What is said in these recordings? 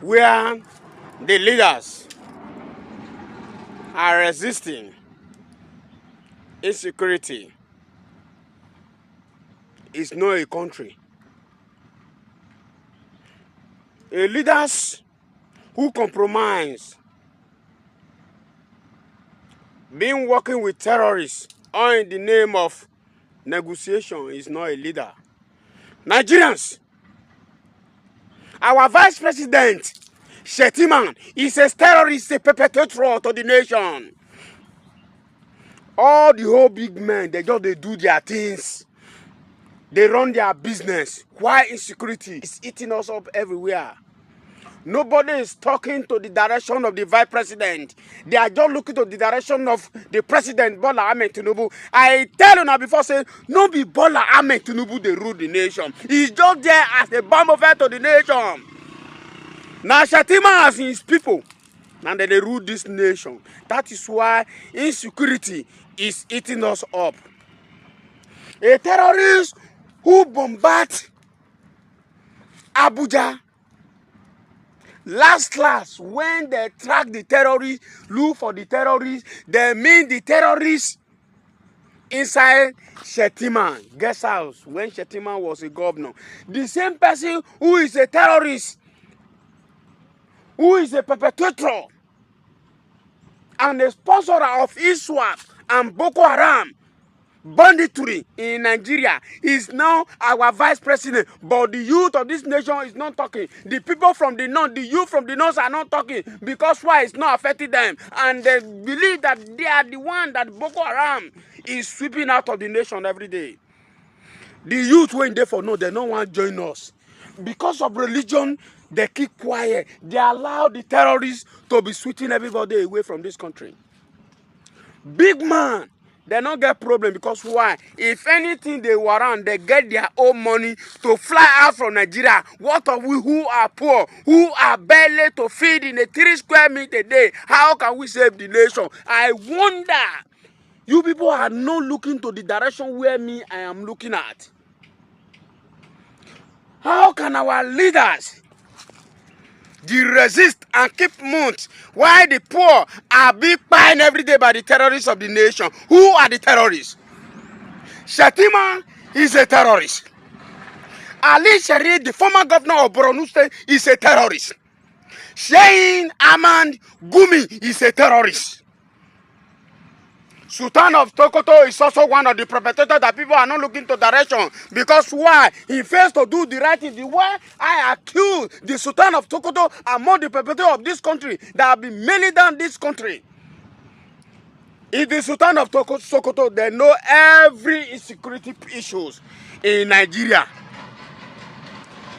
where the leaders are resisting insecurity is not a country. A leaders who compromise being working with terrorists or in the name of negotiation is not a leader. Nigerians, our vice president, Shettima, is a terrorist, a perpetrator to the nation. All the whole big men, they do their things. They run their business. Why insecurity is eating us up everywhere? Nobody is talking to the direction of the vice president. They are just looking to the direction of the president, Bola Ahmed Tinubu. I tell you now before saying, no be Bola Ahmed Tinubu, they rule the nation. He's just there as a bomb of to the nation. Now Shettima has his people, and they rule this nation. That is why insecurity is eating us up. A terrorist who bombard Abuja, last when they track the terrorists, look for the terrorists, they mean the terrorists inside Shettima guest house when Shettima was a governor. The same person who is a terrorist, who is a perpetrator and a sponsor of ISWAP and Boko Haram banditry in Nigeria, is now our vice president. But the youth of this nation is not talking. The people from the north, the youth from the north are not talking because why? It's not affecting them, and they believe that they are the one that Boko Haram is sweeping out of the nation every day. The youth when they for no, they don't want to join us because of religion. They keep quiet. They allow the terrorists to be sweeping everybody away from this country. Big man, they don't get problem because why? If anything they warrant, they get their own money to fly out from Nigeria. What of we who are poor, who are barely to feed in a 3 square meter a day? How can we save the nation? I wonder. You people are not looking to the direction where I am looking at. How can our leaders resist and keep mute while the poor are being fined every day by the terrorists of the nation? Who are the terrorists? Shettima is a terrorist. Allege, the former governor of Borno State, is a terrorist. Sheikh Ahmad Gumi is a terrorist. Sultan of Sokoto is also one of the perpetrators that people are not looking to direction. Because why? He fails to do the right thing. The way I accuse the Sultan of Sokoto among the perpetrators of this country that have been mailing down this country. If the Sultan of Sokoto, they know every insecurity issues in Nigeria.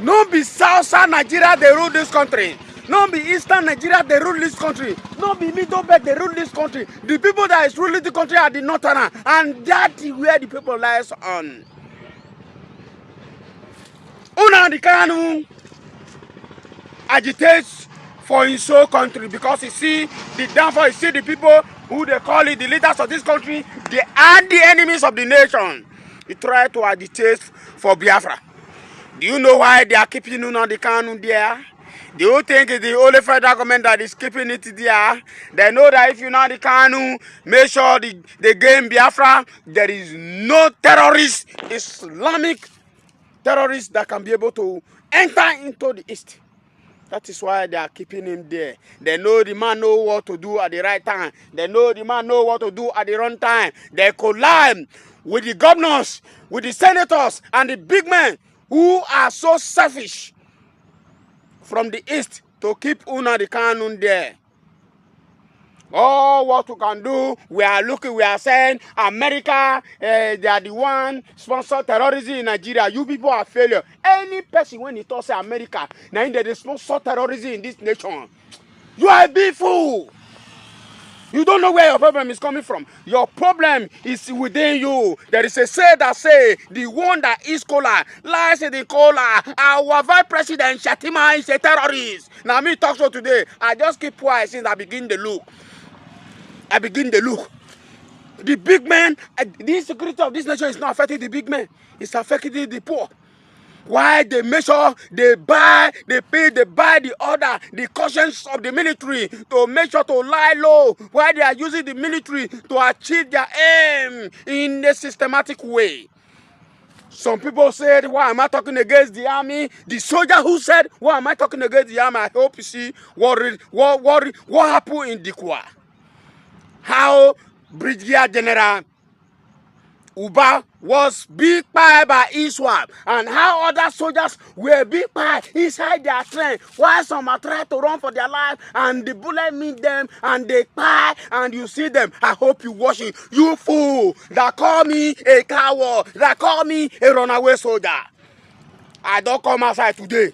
No be South Nigeria, they rule this country. No be Eastern Nigeria, they rule this country. No be Middle Belt, they rule this country. The people that is ruling the country are the Northern, and that is where the people lies on. Nnamdi Kanu agitates for his own country because he see the downfall, he see the people who they call it, the leaders of this country, they are the enemies of the nation. He tried to agitate for Biafra. Do you know why they are keeping Nnamdi Kanu there? Do you think it's the only federal government that is keeping it there? They know that if Nnamdi Kanu make sure they gain Biafra, there is no terrorist, Islamic terrorist that can be able to enter into the East. That is why they are keeping him there. They know the man know what to do at the right time. They know the man know what to do at the wrong time. They collide with the governors, with the senators, and the big men who are so selfish from the East to keep Nnamdi Kanu there. Oh, what we can do, we are looking, we are saying America, they are the one sponsor terrorism in Nigeria. You people are failure. Any person when he talks America, now they sponsor terrorism in this nation. You are a big fool. You don't know where your problem is coming from. Your problem is within you. There is a say that say the one that is cola lies in the cola. Our vice president Shettima is a terrorist. Now me talk so today. I just keep quiet since I begin the look. The big man, the insecurity of this nation is not affecting the big man. It's affecting the poor. Why they make sure they buy the order, the conscience of the military to make sure to lie low. Why they are using the military to achieve their aim in a systematic way. Some people said, why am I talking against the army? The soldier who said, why am I talking against the army? I hope you see what happened in Dikwa. How Brigadier General Uba was beat by ISWAP, and how other soldiers were beat by inside their train, while some are trying to run for their life, and the bullet meet them, and they cry, and you see them. I hope you watch it. You fool that call me a coward, that call me a runaway soldier. I don't come outside today.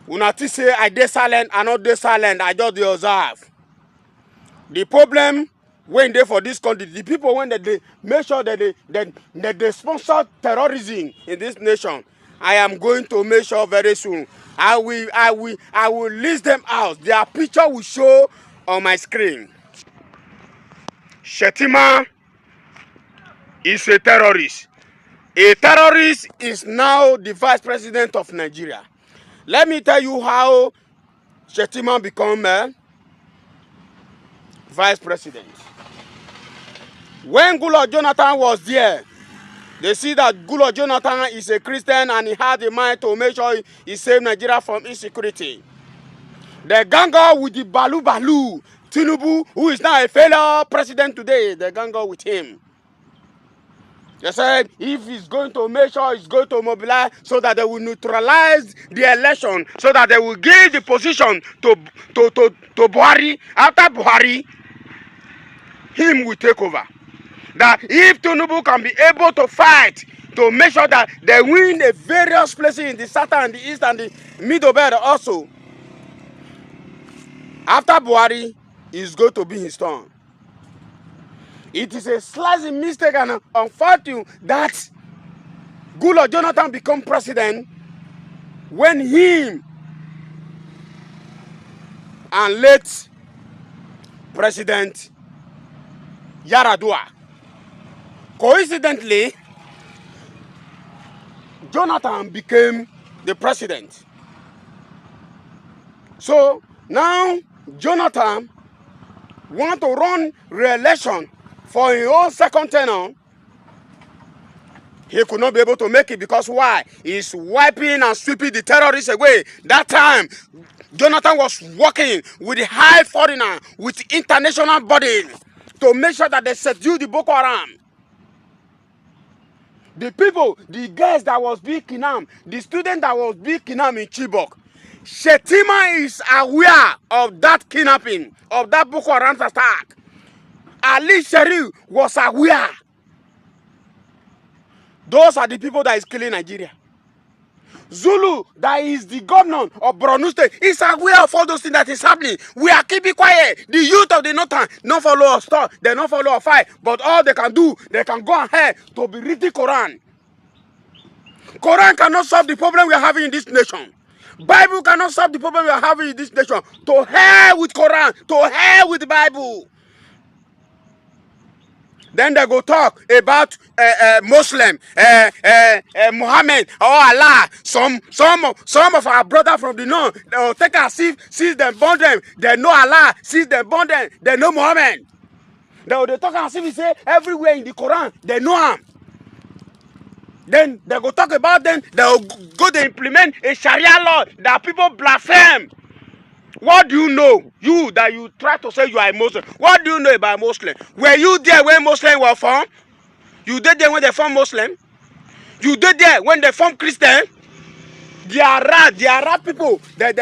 Una say I dey silent, I not dey silent, I just dey observe. The problem when they for this country, the people when they make sure that they sponsor terrorism in this nation, I am going to make sure very soon. I will list them out. Their picture will show on my screen. Shetima is a terrorist. A terrorist is now the vice president of Nigeria. Let me tell you how Shetima become vice president. When Goodluck Jonathan was there, they see that Goodluck Jonathan is a Christian and he had the mind to make sure he saved Nigeria from insecurity. They gang up with the Balu Tinubu, who is now a failure president today. They gang up with him. They said if he's going to make sure he's going to mobilize so that they will neutralize the election, so that they will give the position to Buhari. After Buhari, him will take over. That if Tinubu can be able to fight to make sure that they win the various places in the south and the east and the middle belt also, after Buhari, is going to be his turn. It is a slight mistake and unfortunate that Goodluck Jonathan become president when him and late President Yaradua. Coincidentally, Jonathan became the president. So now Jonathan want to run re-election for his own second tenure. He could not be able to make it because why? He's wiping and sweeping the terrorists away. That time, Jonathan was working with the high foreigner, with international body to make sure that they subdue the Boko Haram. The people, the girls that was being kidnapped, the student that was being kidnapped in Chibok, Shetima is aware of that kidnapping, of that Boko Haram attack. Ali Sherif was aware. Those are the people that is killing Nigeria. Zulu, that is the governor of Borno State, is aware of all those things that is happening. We are keeping quiet. The youth of the Northern don't follow us, they don't follow our fight. But all they can do, they can go ahead to be reading Quran. Quran cannot solve the problem we are having in this nation. Bible cannot solve the problem we are having in this nation. To hell with Quran, to hell with the Bible. Then they go talk about Muslim, Muhammad or Allah. Some of our brothers from the north, they will take as if since them born them, they know Allah. Since they born them, they know Muhammad. They will talk as if he say everywhere in the Quran, they know him. Then they go talk about them, they will go to implement a Sharia law that people blaspheme. What do you know? You that you try to say you are a Muslim. What do you know about Muslim? Were you there when Muslims were formed? You did there when they formed Muslim? You did there when they formed Christian? They are Arab people. They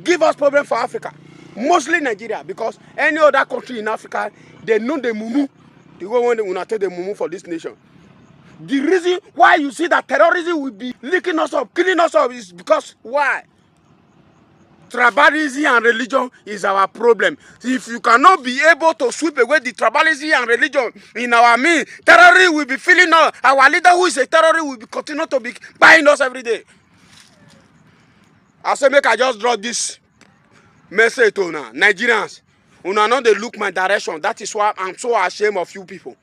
give us problem for Africa. Mostly Nigeria, because any other country in Africa, they know the mumu. They go when they will not take the mumu for this nation. The reason why you see that terrorism will be licking us up, killing us up, is because why? Tribalism and religion is our problem. If you cannot be able to sweep away the tribalism and religion in our midst, terrorists will be feeling us. Our leader who is a terrorist will be continue to be buying us every day. I say make I just draw this message to now. Nigerians, una know they look my direction. That is why I'm so ashamed of you people.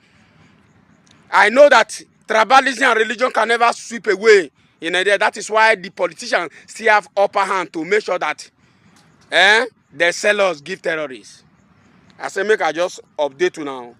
I know that Tribalism and religion can never sweep away in Nigeria. That is why the politicians still have upper hand to make sure that the sellers give terrorists. I say make I just update you now.